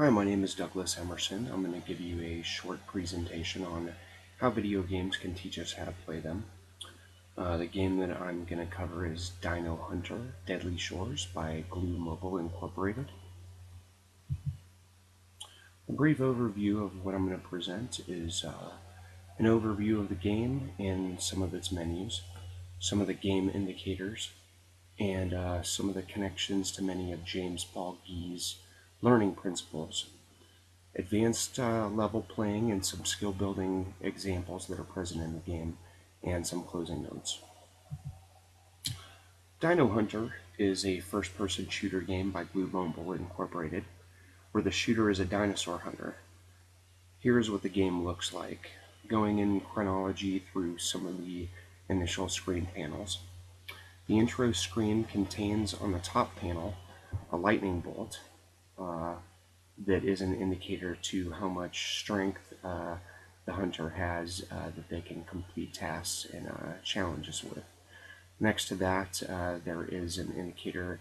Hi, my name is Douglas Emerson. I'm going to give you a short presentation on how video games can teach us how to play them. The game that I'm going to cover is Dino Hunter Deadly Shores by Glue Mobile Incorporated. A brief overview of what I'm going to present is an overview of the game and some of its menus, some of the game indicators, and some of the connections to many of James Paul Guy's learning principles. Advanced level playing and some skill building examples that are present in the game, and some closing notes. Dino Hunter is a first-person shooter game by Glue Mobile Incorporated, where the shooter is a dinosaur hunter. Here's what the game looks like, going in chronology through some of the initial screen panels. The intro screen contains on the top panel a lightning bolt that is an indicator to how much strength the hunter has that they can complete tasks and challenges with. Next to that, there is an indicator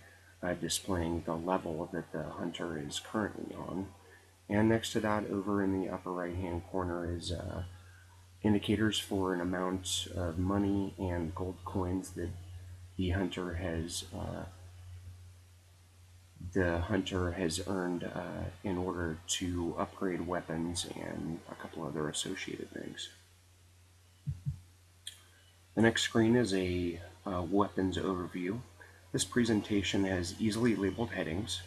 displaying the level that the hunter is currently on. And next to that, over in the upper right-hand corner, is indicators for an amount of money and gold coins that the hunter has earned in order to upgrade weapons and a couple other associated things. The next screen is a weapons overview. This presentation has easily labeled headings.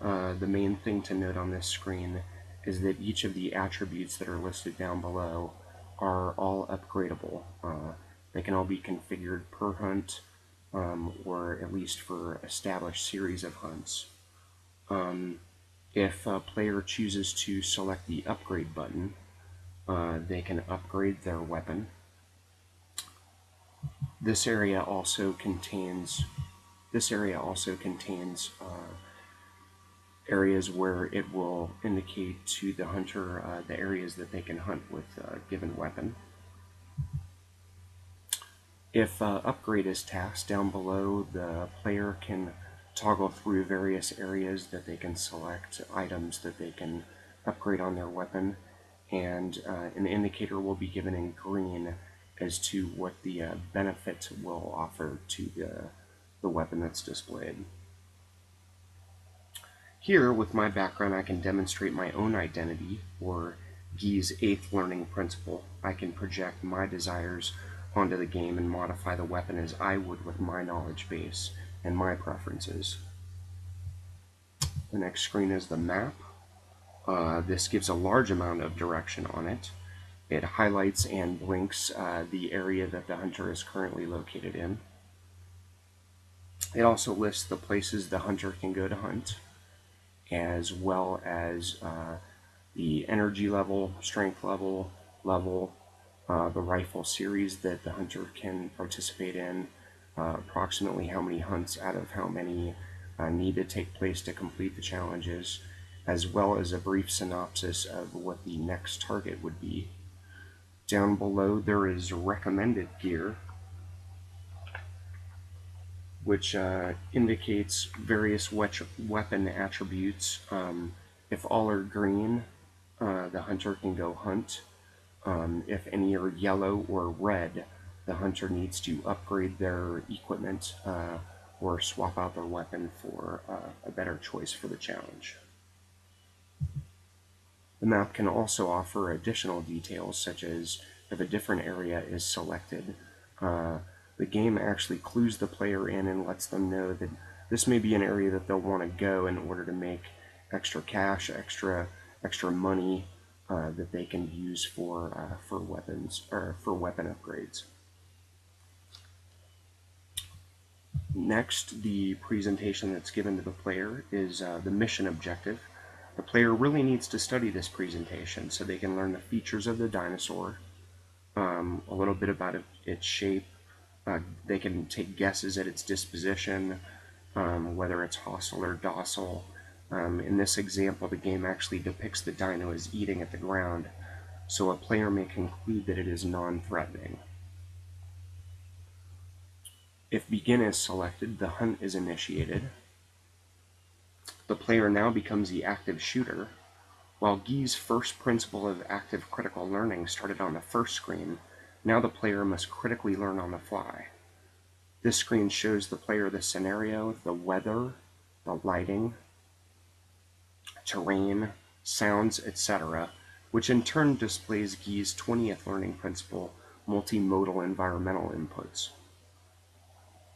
The main thing to note on this screen is that each of the attributes that are listed down below are all upgradable. They can all be configured per hunt, or at least for established series of hunts. If a player chooses to select the upgrade button, they can upgrade their weapon. This area also contains areas where it will indicate to the hunter the areas that they can hunt with a given weapon. If upgrade is tasked, down below, the player can toggle through various areas that they can select items that they can upgrade on their weapon, and an indicator will be given in green as to what the benefit will offer to the weapon that's displayed. Here, with my background, I can demonstrate my own identity, or Guy's 8th learning principle. I can project my desires onto the game and modify the weapon as I would with my knowledge base and my preferences. The next screen is the map. This gives a large amount of direction on it. It highlights and blinks the area that the hunter is currently located in. It also lists the places the hunter can go to hunt, as well as the energy level, strength level, the rifle series that the hunter can participate in, approximately how many hunts out of how many need to take place to complete the challenges, as well as a brief synopsis of what the next target would be. Down below there is recommended gear, which indicates various weapon attributes. If all are green, the hunter can go hunt. If any are yellow or red, the hunter needs to upgrade their equipment or swap out their weapon for a better choice for the challenge. The map can also offer additional details, such as if a different area is selected, the game actually clues the player in and lets them know that this may be an area that they'll want to go in order to make extra cash, extra money that they can use for weapons or for weapon upgrades. Next, the presentation that's given to the player is the mission objective. The player really needs to study this presentation so they can learn the features of the dinosaur, a little bit about its shape. They can take guesses at its disposition, whether it's hostile or docile. In this example, the game actually depicts the dino as eating at the ground, so a player may conclude that it is non-threatening. If begin is selected, the hunt is initiated. The player now becomes the active shooter, While Guy's first principle of active critical learning started on the first screen, now the player must critically learn on the fly. This screen shows the player the scenario, the weather, the lighting, terrain, sounds, etc., which in turn displays Guy's 20th learning principle, multimodal environmental inputs.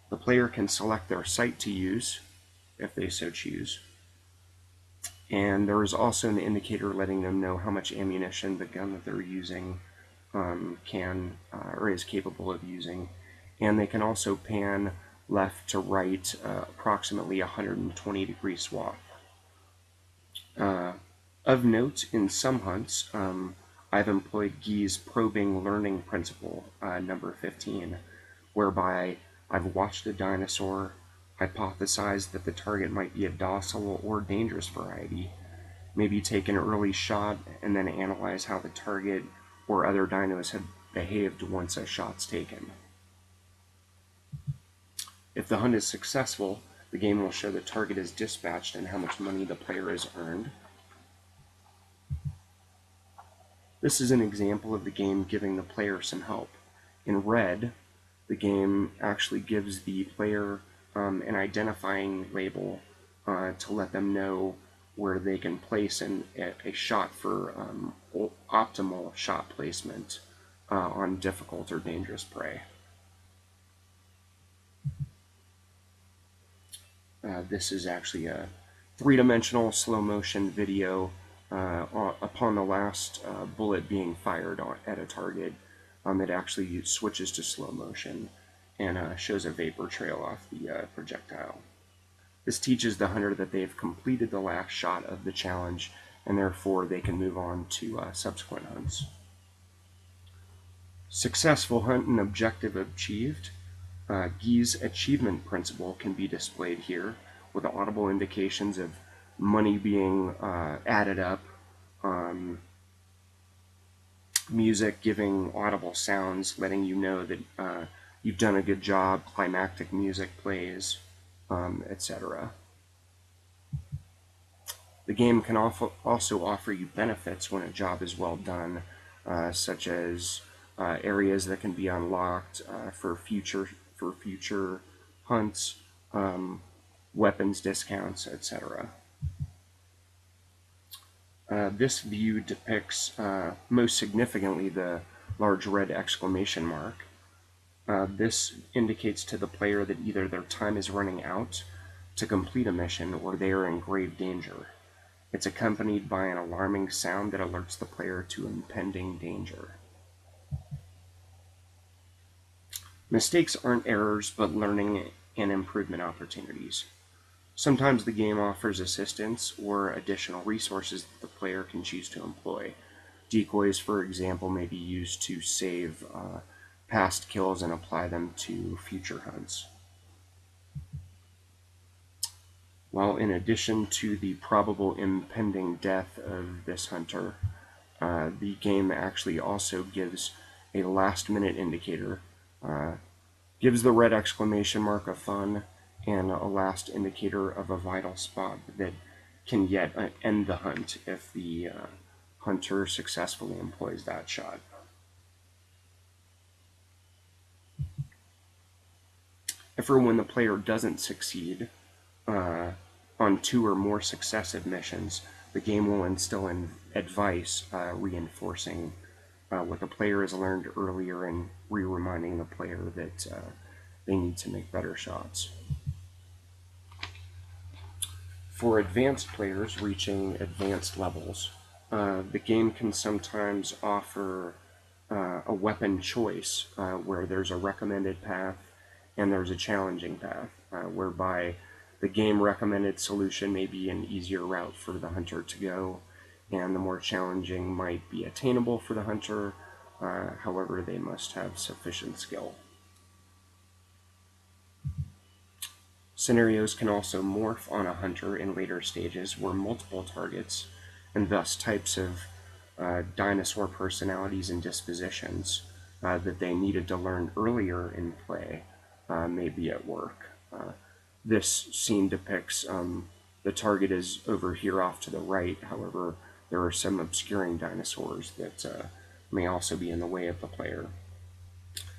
The player can select their site to use, if they so choose, and there is also an indicator letting them know how much ammunition the gun that they're using can or is capable of using, and they can also pan left to right approximately 120-degree swath. Of note, in some hunts, I've employed Guy's probing learning principle, number 15, whereby I've watched a dinosaur, hypothesized that the target might be a docile or dangerous variety, maybe take an early shot, and then analyze how the target or other dinos have behaved once a shot's taken. If the hunt is successful, the game will show the target is dispatched and how much money the player has earned. This is an example of the game giving the player some help. In red, the game actually gives the player an identifying label to let them know where they can place a shot for optimal shot placement on difficult or dangerous prey. This is actually a three-dimensional slow-motion video upon the last bullet being fired at a target. It actually switches to slow motion and shows a vapor trail off the projectile. This teaches the hunter that they have completed the last shot of the challenge, and therefore they can move on to subsequent hunts. Successful hunt and objective achieved. Guy's achievement principle can be displayed here with audible indications of money being added up, music giving audible sounds, letting you know that you've done a good job, climactic music plays, etc. The game can also offer you benefits when a job is well done, such as areas that can be unlocked for future hunts, weapons discounts, etc. This view depicts most significantly the large red exclamation mark. This indicates to the player that either their time is running out to complete a mission or they are in grave danger. It's accompanied by an alarming sound that alerts the player to impending danger. Mistakes aren't errors, but learning and improvement opportunities. Sometimes the game offers assistance or additional resources that the player can choose to employ. Decoys, for example, may be used to save past kills and apply them to future hunts. While in addition to the probable impending death of this hunter, the game actually also gives a last-minute indicator, gives the red exclamation mark of fun, and a last indicator of a vital spot that can yet end the hunt if the hunter successfully employs that shot. If or when the player doesn't succeed on 2 or more successive missions, the game will instill in advice reinforcing what the player has learned earlier and reminding the player that they need to make better shots. For advanced players reaching advanced levels, the game can sometimes offer a weapon choice where there's a recommended path and there's a challenging path, whereby the game recommended solution may be an easier route for the hunter to go, and the more challenging might be attainable for the hunter, however they must have sufficient skill. Scenarios can also morph on a hunter in later stages where multiple targets, and thus types of dinosaur personalities and dispositions that they needed to learn earlier in play may be at work. This scene depicts the target is over here off to the right, however there are some obscuring dinosaurs that may also be in the way of the player.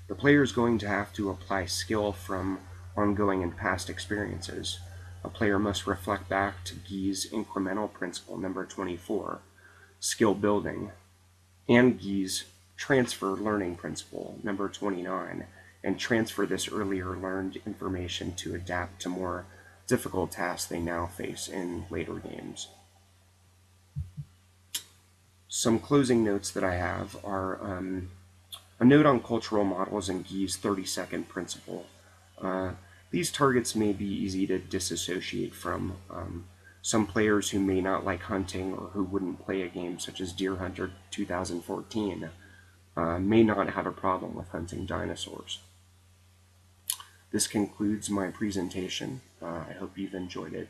The player is going to have to apply skill from ongoing and past experiences. A player must reflect back to Guy's incremental principle number 24, skill building, and Guy's transfer learning principle number 29, and transfer this earlier learned information to adapt to more difficult tasks they now face in later games. Some closing notes that I have are a note on cultural models and Guy's 30-second principle. Uh, these targets may be easy to disassociate from. Some players who may not like hunting or who wouldn't play a game such as Deer Hunter 2014 may not have a problem with hunting dinosaurs. This concludes my presentation. I hope you've enjoyed it.